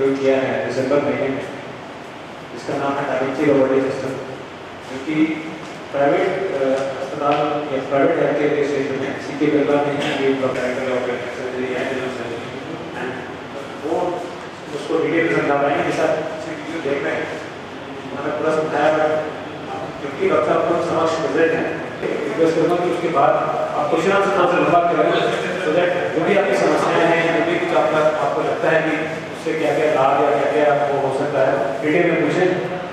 शुरू किया है दिसंबर महीने में, जिसका नाम है डाविंची रोबोटिक सिस्टम, जो कि प्राइवेट अस्पताल या प्राइवेट हेल्थ केयर के क्षेत्र में सीके बिरला में ही प्रोप्राइटर ऑपरेशन सर्जरी है, जनरल सर्जरी, एंड वो उसको डिटेल में समझा पाएंगे। जैसा वीडियो देख रहे हैं उन्होंने पूरा समझाया, बट क्योंकि डॉक्टर आपको समक्ष विजिट है, रिक्वेस्ट करूँगा कि उसके बाद आप क्वेश्चन आंसर थोड़ा सा लंबा करें, सो दैट जो भी आपकी समस्याएं हैं या जो भी कुछ आपको लगता है कि उससे क्या क्या लाभ या क्या क्या आपको हो सकता है, डिटेल में पूछें,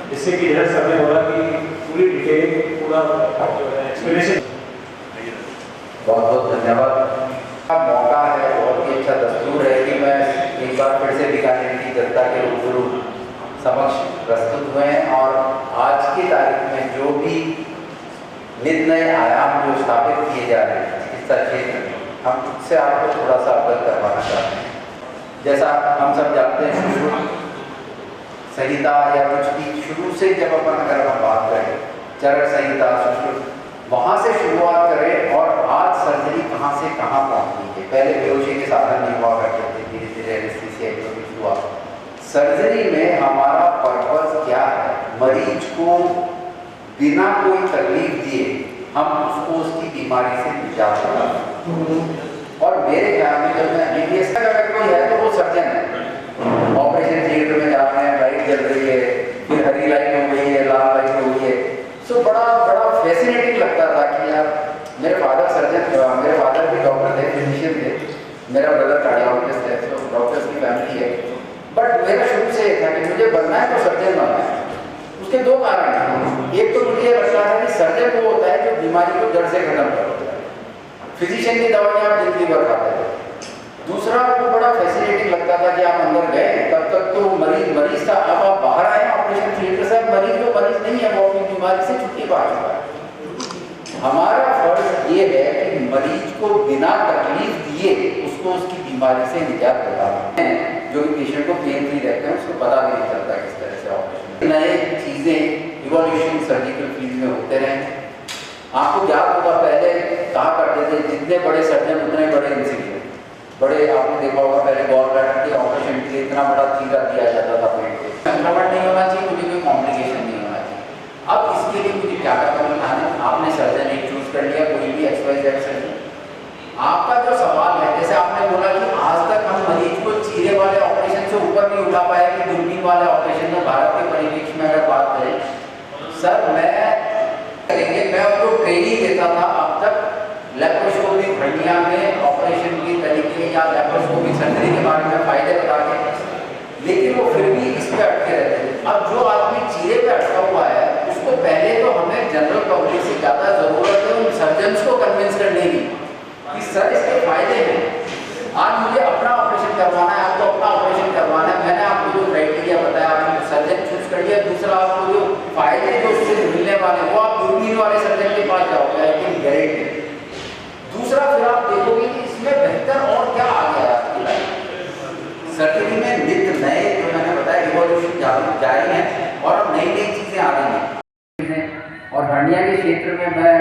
जिससे कि जैसा समय होगा कि पूरी डिटेल पूरा एक्सप्लेनेशन। बहुत बहुत धन्यवाद। मौका है, बहुत ही अच्छा दस्तूर है कि मैं एक बार फिर से बीकानेर की जनता के रूबरू समक्ष प्रस्तुत हुए हैं और आज की तारीख में जो भी नित नए आयाम जो स्थापित किए जा रहे हैं चिकित्सा क्षेत्र में, हम उससे आपको थोड़ा सा अवगत करवाना चाहते हैं। जैसा हम सब जानते हैं, सुश्रुत संहिता या कुछ भी शुरू से जब अपन अगर हम बात करें, चरण संहिता, सुश्रुत, वहाँ से शुरुआत करें और आज सर्जरी कहाँ से कहाँ पहुँचनी है। पहले बेहोशी के साधन नहीं हुआ करते थे, धीरे धीरे एनेस्थीसिया इंट्रोड्यूस हुआ। सर्जरी में हमारा पर्पस क्या है? मरीज को बिना कोई तकलीफ दिए हम उसको उसकी बीमारी से निजात दिलाएं। और मेरे ख्याल में जब मैं एमबीबीएस का अगर कोई है तो वो सर्जन है। ऑपरेशन थिएटर में जा रहे हैं, लाइट जल रही है, फिर हरी लाइट हो गई है, लाल लाइट हो गई है, सो बड़ा फैसिनेटिंग लगता था कि यार मेरे फादर सर्जन, मेरे फादर भी डॉक्टर थे, फिजिशियन थे, मेरा ब्रदर कार्डियोलॉजिस्ट है, तो डॉक्टर्स की फैमिली है। बट मेरा शुरू से ये था कि मुझे बनना है तो सर्जन बनना है। उसके दो कारण हैं। एक तो मुझे लगता था कि सर्जन वो होता है जो बीमारी को जड़ से खत्म करता है, फिजिशियन की दवाइयाँ आप जिंदगी भर खाते थे। दूसरा, वो बड़ा फैसिनेटिंग लगता था कि आप अंदर गए, तब तक तो मरीज था, अब आप बाहर आए ऑपरेशन थिएटर से, मरीज जो मरीज नहीं है वो अपनी बीमारी से छुट्टी पा चुका है। हमारा फर्ज ये है कि मरीज को बिना तकलीफ दिए उसको उसकी बीमारी से निजात दिलाना है। जो भी पेशेंट को पेन फ्री रहते हैं उसको पता भी नहीं चलता किस तरह से ऑपरेशन, नए चीज़ें इवोल्यूशन सर्जिकल फील्ड में होते रहे। आपको याद होगा पहले कहा करते थे जितने बड़े सर्जन उतने बड़े इंजीनियर। बड़े आपने देखा होगा पहले गॉल ब्लैडर के ऑपरेशन के लिए इतना बड़ा चीरा दिया जाता था पेट पे, संक्रमण नहीं होना चाहिए, मुझे कोई कॉम्प्लिकेशन नहीं होना चाहिए। अब इसके लिए मुझे क्या करना है, आपने सर्जन एक चूज कर लिया, कोई भी XYZ सर्जन। आपका जो सवाल है, जैसे आपने बोला कि आज तक हम मरीज को चीरे वाले ऑपरेशन से ऊपर नहीं उठा पाए कि दूरबीन वाले ऑपरेशन में भारत के परिप्रेक्ष्य में अगर बात करें, सर मैं उनको ट्रेनिंग देता था अब तक लेप्रोस्कोपी हड्डियां में ऑपरेशन के तरीके या लेप्रोस्कोपी सर्जरी के बारे में फायदे बता के, लेकिन वो फिर भी इस पे अटके रहते थे। अब जो आदमी चीरे पे अटका हुआ है उसको पहले तो हमें जनरल पब्लिक से ज़्यादा ज़रूरत है उन सर्जन्स को कन्विंस करने की कि सर इसके फायदे हैं। आज मुझे अपना ऑपरेशन करवाना है, आपको अपना ऑपरेशन करवाना है, मैंने आपको जो क्राइटेरिया बताया आपने सर्जन चूज कर लिया। दूसरा, आपको जो फायदे जो उससे मिलने वाले वो आप दूरबीन वाले सर्जन के पास जाओगे, आई कैन गारंटी। दूसरा, फिर आप देखोगे कि इसमें बेहतर और क्या आ गया आपकी लाइफ। सर्जरी में नित्य नए जो मैंने बताया इवोल्यूशन जारी है और अब नई नई चीज़ें आ रही हैं। और हर्निया के क्षेत्र में मैं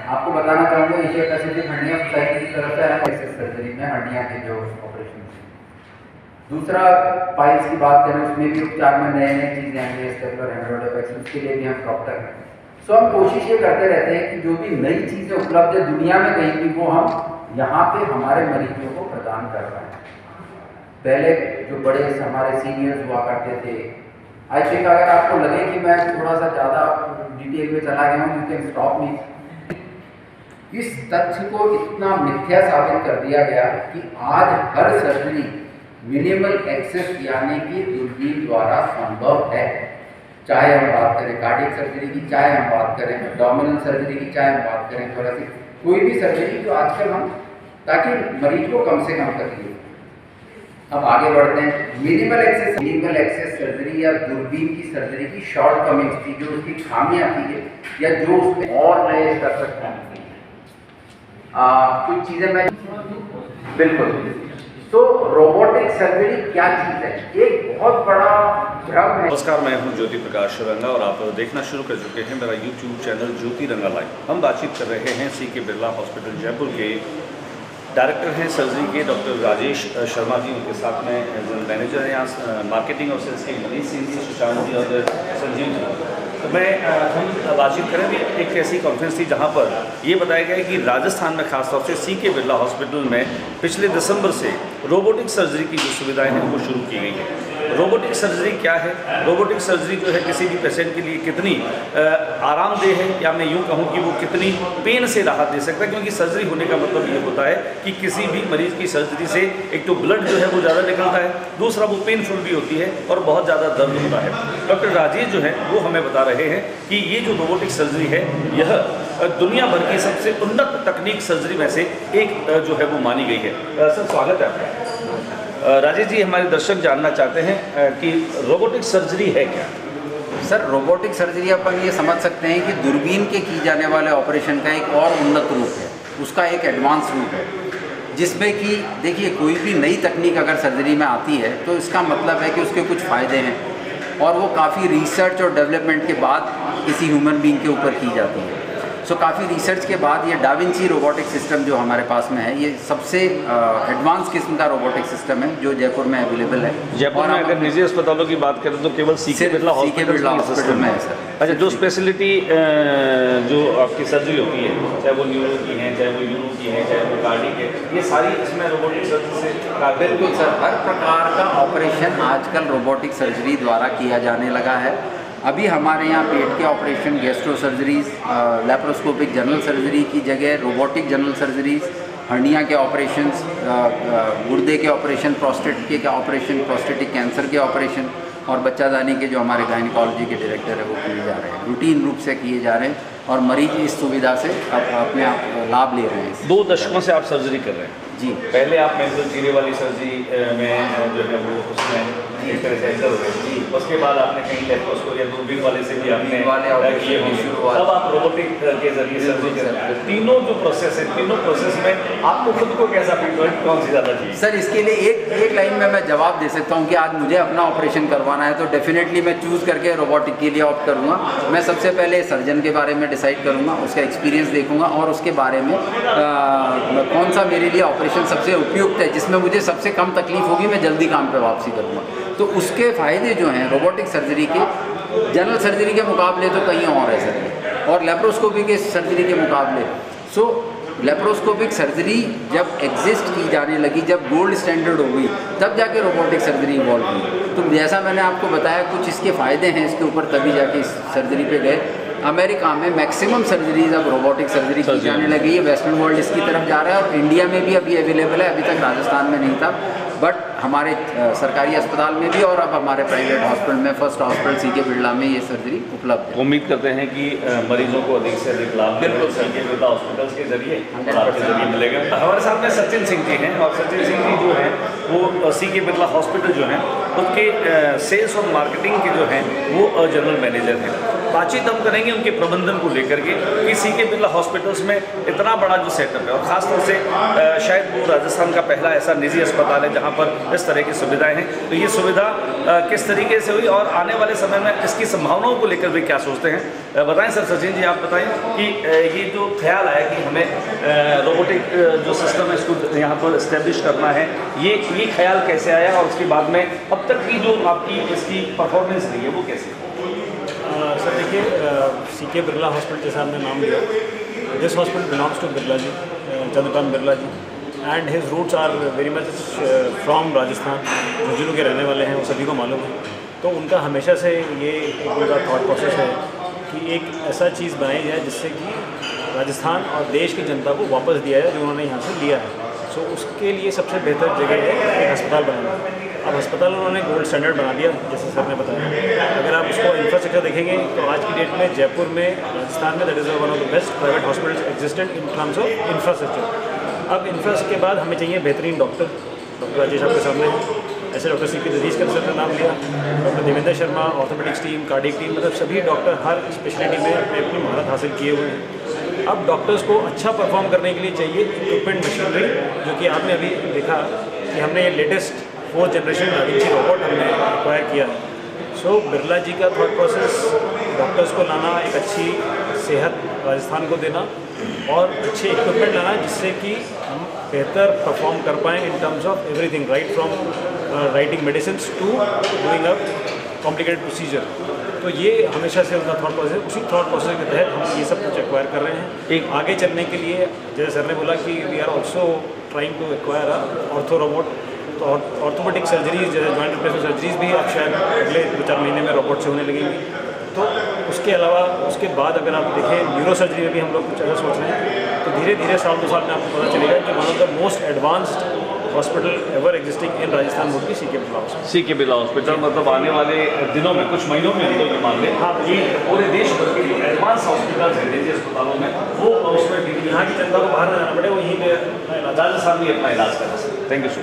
आपको बताना चाहूँगा, एशिया पैसिफिक हर्निया सोसाइटी की तरफ से सर्जरी में हर्निया के जो ऑपरेशन। दूसरा, पाइल्स की बात करें उसमें भी उपचार में नए नए चीज़ें आएंगे, स्टेपलर, हेमरोइड, उसके लिए भी हम डॉक्टर हैं। सो हम कोशिश ये करते रहते हैं कि जो भी नई चीज़ें उपलब्ध है दुनिया में कहीं भी, वो हम यहाँ पे हमारे मरीजों को प्रदान कर रहे हैं। पहले जो बड़े हमारे सीनियर्स हुआ करते थे, आई थिंक अगर आपको लगे कि मैं थोड़ा सा ज़्यादा डिटेल में चला गया हूँ, यू कैन स्टॉप मी। इस तथ्य को इतना मिथ्या साबित कर दिया गया कि आज हर सर्जरी मिनिमल एक्सेस यानी कि दूरबीन द्वारा संभव है। चाहे हम बात करें कार्डियक सर्जरी की, चाहे हम बात करें एब्डोमिनल सर्जरी की, चाहे हम बात करें थोरेसिक, कोई भी सर्जरी जो आजकल हम, ताकि मरीज को कम से कम तकलीफ। अब आगे बढ़ते हैं। मिनिमल एक्सेस सर्जरी या दूरबीन की सर्जरी की शॉर्ट कमिंग्स थी, जो उसकी खामियां थी या जो उसमें और नए कर सकते हैं कुछ चीज़ें मैं बिल्कुल। तो रोबोटिक सर्जरी क्या चीज़ है? एक बहुत बड़ा भ्रम है। नमस्कार, मैं हूं ज्योति प्रकाश रंगा और आप देखना शुरू कर चुके हैं मेरा YouTube चैनल ज्योति रंगा लाइव। हम बातचीत कर रहे हैं सीके बिरला हॉस्पिटल जयपुर के डायरेक्टर हैं सर्जरी के डॉक्टर राजेश शर्मा जी, उनके साथ में जनरल मैनेजर हैं यहाँ मार्केटिंग और सेल्स के मनीष सिंह जी, सुशांत जी और संजीव जी। तो हम बातचीत करें भी एक ऐसी कॉन्फ्रेंस थी जहाँ पर ये बताया गया कि राजस्थान में खासतौर से सीके बिरला हॉस्पिटल में पिछले दिसंबर से रोबोटिक सर्जरी की जो सुविधाएं हैं वो शुरू की गई हैं। रोबोटिक सर्जरी क्या है? रोबोटिक सर्जरी जो है किसी भी पेशेंट के लिए कितनी आरामदेह है, या मैं यूँ कहूँ कि वो कितनी पेन से राहत दे सकता है, क्योंकि सर्जरी होने का मतलब ये होता है कि किसी भी मरीज़ की सर्जरी से एक तो ब्लड जो है वो ज़्यादा निकलता है, दूसरा वो पेनफुल भी होती है और बहुत ज़्यादा दर्द होता है। डॉक्टर राजेश जो है वो हमें बता रहे हैं कि ये जो रोबोटिक सर्जरी है यह दुनिया भर की सबसे उन्नत तकनीक सर्जरी में से एक जो है वो मानी गई है। सर स्वागत है आपका। राजेश जी, हमारे दर्शक जानना चाहते हैं कि रोबोटिक सर्जरी है क्या? सर, रोबोटिक सर्जरी अपन ये समझ सकते हैं कि दूरबीन के की जाने वाले ऑपरेशन का एक और उन्नत रूप है, उसका एक एडवांस रूप है, जिसमें कि देखिए कोई भी नई तकनीक अगर सर्जरी में आती है तो इसका मतलब है कि उसके कुछ फ़ायदे हैं और वो काफ़ी रिसर्च और डेवलपमेंट के बाद किसी ह्यूमन बीइंग के ऊपर की जाती है। सो काफ़ी रिसर्च के बाद ये डाविंची रोबोटिक सिस्टम जो हमारे पास में है, ये सबसे एडवांस किस्म का रोबोटिक सिस्टम है जो जयपुर में अवेलेबल है। जयपुर में अगर निजी अस्पतालों की बात करें तो केवल सीके बिरला हॉस्पिटल में है सर। अच्छा, जो स्पेशलिटी जो आपकी सर्जरी होती है, चाहे वो न्यूरो की है, चाहे वो यूरो की है, चाहे वो कार्डिक है, ये सारी इसमें रोबोटिक सर्जरी से बिल्कुल सर, हर प्रकार का ऑपरेशन आजकल रोबोटिक सर्जरी द्वारा किया जाने लगा है। अभी हमारे यहाँ पेट के operation, gastro surgeries, laparoscopic general surgery की जगह रोबोटिक जनरल सर्जरीज, हर्निया के ऑपरेशंस, गुर्दे के ऑपरेशन, प्रोस्टेट के ऑपरेशन, प्रोस्टेटिक कैंसर के ऑपरेशन और बच्चादानी के जो हमारे गायनिकोलॉजी के डायरेक्टर है वो किए जा रहे हैं, रूटीन रूप से किए जा रहे हैं और मरीज इस सुविधा से अपने आप लाभ ले रहे हैं। 2 दशकों से आप सर्जरी कर रहे हैं जी। पहले आप मेंटल चीरे वाली सर्जरी में जो है वो उसमें इस तरह से एंटर हुए जी, उसके बाद आपने कहीं लेप्रोस्कोपी या दूरबीन वाले से भी आपने किए होंगे, तब आप रोबोटिक के जरिए सर्जरी कर रहे हैं। तीनों जो प्रोसेस है, तीनों प्रोसेस में आपको खुद को कैसा फील हुआ, कौन सी ज़्यादा चाहिए? सर, इसके लिए एक लाइन में मैं जवाब दे सकता हूँ कि आज मुझे अपना ऑपरेशन करवाना है तो डेफिनेटली मैं चूज़ करके रोबोटिक के लिए ऑप्ट करूँगा। मैं सबसे पहले सर्जन के बारे में डिसाइड करूँगा, उसका एक्सपीरियंस देखूँगा और उसके बारे में कौन सा मेरे लिए ऑपरेशन सबसे उपयुक्त है, जिसमें मुझे सबसे कम तकलीफ होगी, मैं जल्दी काम पे वापसी करूँगा। तो उसके फ़ायदे जो हैं रोबोटिक सर्जरी के जनरल सर्जरी के मुकाबले तो कहीं और है सर, और लेप्रोस्कोपी के सर्जरी के मुकाबले। सो लेप्रोस्कोपिक सर्जरी जब एग्जिस्ट की जाने लगी, जब गोल्ड स्टैंडर्ड हो गई, तब जाके रोबोटिक सर्जरी इवॉल्व हुई। तो जैसा मैंने आपको बताया कुछ इसके फ़ायदे हैं इसके ऊपर, तभी जाके इस सर्जरी पे गए। अमेरिका में मैक्सिमम सर्जरीज अब रोबोटिक सर्जरी की जाने लगी है, वेस्टर्न वर्ल्ड इसकी तरफ जा रहा है और इंडिया में भी अभी अवेलेबल है। अभी तक राजस्थान में नहीं था, बट हमारे सरकारी अस्पताल में भी और अब हमारे प्राइवेट हॉस्पिटल में, फर्स्ट हॉस्पिटल सीके बिरला में ये सर्जरी उपलब्ध है। उम्मीद करते हैं कि मरीजों को अधिक से अधिक लाभ बिल्कुल सीके बिरला हॉस्पिटल के जरिए आपके जरिए मिलेगा। हमारे साथ में सचिन सिंह जी हैं और सचिन सिंह जी जो हैं वो सीके बिरला हॉस्पिटल जो हैं उनके सेल्स और मार्केटिंग के जो हैं वो जनरल मैनेजर हैं। बातचीत हम करेंगे उनके प्रबंधन को लेकर के कि सीके बिरला हॉस्पिटल्स में इतना बड़ा जो सेटअप है और ख़ासतौर से शायद वो राजस्थान का पहला ऐसा निजी अस्पताल है जहाँ पर इस तरह की सुविधाएं हैं। तो ये सुविधा किस तरीके से हुई और आने वाले समय में इसकी संभावनाओं को लेकर वे क्या सोचते हैं, बताएं सर। सचिन जी, आप बताएं कि ये जो ख्याल आया कि हमें रोबोटिक जो सिस्टम है इसको यहाँ पर इस्टेब्लिश करना है, ये ख्याल कैसे आया और उसके बाद में अब तक की जो आपकी इसकी परफॉर्मेंस रही है वो कैसे? सर देखिए, सीके बिरला हॉस्पिटल जैसा हमने नाम लिया, this hospital belongs to Birla ji, Chandrakant Birla ji, and his roots are very much from Rajasthan. Jhunjhunu के रहने वाले हैं, वो सभी को मालूम है। तो उनका हमेशा से ये एक उनका थॉट प्रोसेस है कि एक ऐसा चीज़ बनाई जाए जिससे कि राजस्थान और देश की जनता को वापस दिया जाए जो उन्होंने यहाँ से लिया है। सो उसके लिए सबसे बेहतर जगह है एक अस्पताल बनाना। अब अस्पताल उन्होंने गोल्ड स्टैंडर्ड बना दिया, जैसे सर ने बताया। अगर आप उसको इंफ्रास्ट्रक्चर देखेंगे तो आज की डेट में जयपुर में, राजस्थान में, that is one of the best private hospitals existent in terms of infrastructure. अब इंफ्रास्ट्रक्चर के बाद हमें चाहिए बेहतरीन डॉक्टर। डॉक्टर राजेश आपके सामने हैं, ऐसे डॉक्टर सीपी जदीश का सर ने नाम लिया, doctor Devendra Sharma, orthopaedics team, cardiac team, मतलब सभी डॉक्टर हर स्पेशलिटी में अपनी महारत हासिल किए हुए हैं। अब डॉक्टर्स को अच्छा परफॉर्म करने के लिए चाहिए इक्विपमेंट, मशीनरी, जो कि आपने अभी देखा कि हमने ये latest 4th generation da Vinci robot हमने एक्वायर किया है। सो बिरला जी का थॉट प्रोसेस डॉक्टर्स को लाना, एक अच्छी सेहत राजस्थान को देना और अच्छे इक्विपमेंट लाना जिससे कि हम बेहतर परफॉर्म कर पाएँ in terms of everything, right from writing medicine to doing a complicated procedure. तो ये हमेशा से उनका थॉट प्रोसेस, उसी थॉट प्रोसेस के तहत हम ये सब कुछ एक्वायर कर रहे हैं। एक आगे चलने के लिए जैसे सर ने बोला कि we are also trying to acquire ortho robot, तो ऑर्थोपेडिक सर्जरीज जैसे जॉइंट रिप्लेसमेंट सर्जरीज भी अब शायद अगले 2-4 महीने में रोबोट से होने लगेंगी। तो उसके अलावा उसके बाद अगर आप देखें न्यूरो सर्जरी में भी हम लोग कुछ ऐसा सोच रहे हैं। तो धीरे धीरे साल 2 साल में आपको पता चलेगा कि one of the most advanced hospital ever existing in Rajasthan would be CK Birla hospital. CK Birla hospital मतलब आने वाले दिनों में, कुछ महीनों में हम लोग ये मान लें, हाँ, ये पूरे देश भर के जो एडवांस हॉस्पिटल हैं निजी अस्पतालों में, वो उसमें यहाँ की जनता को बाहर न जाना पड़े, वो यहीं पे राजस्थान में अपना इलाज कर सकते हैं। Thank you.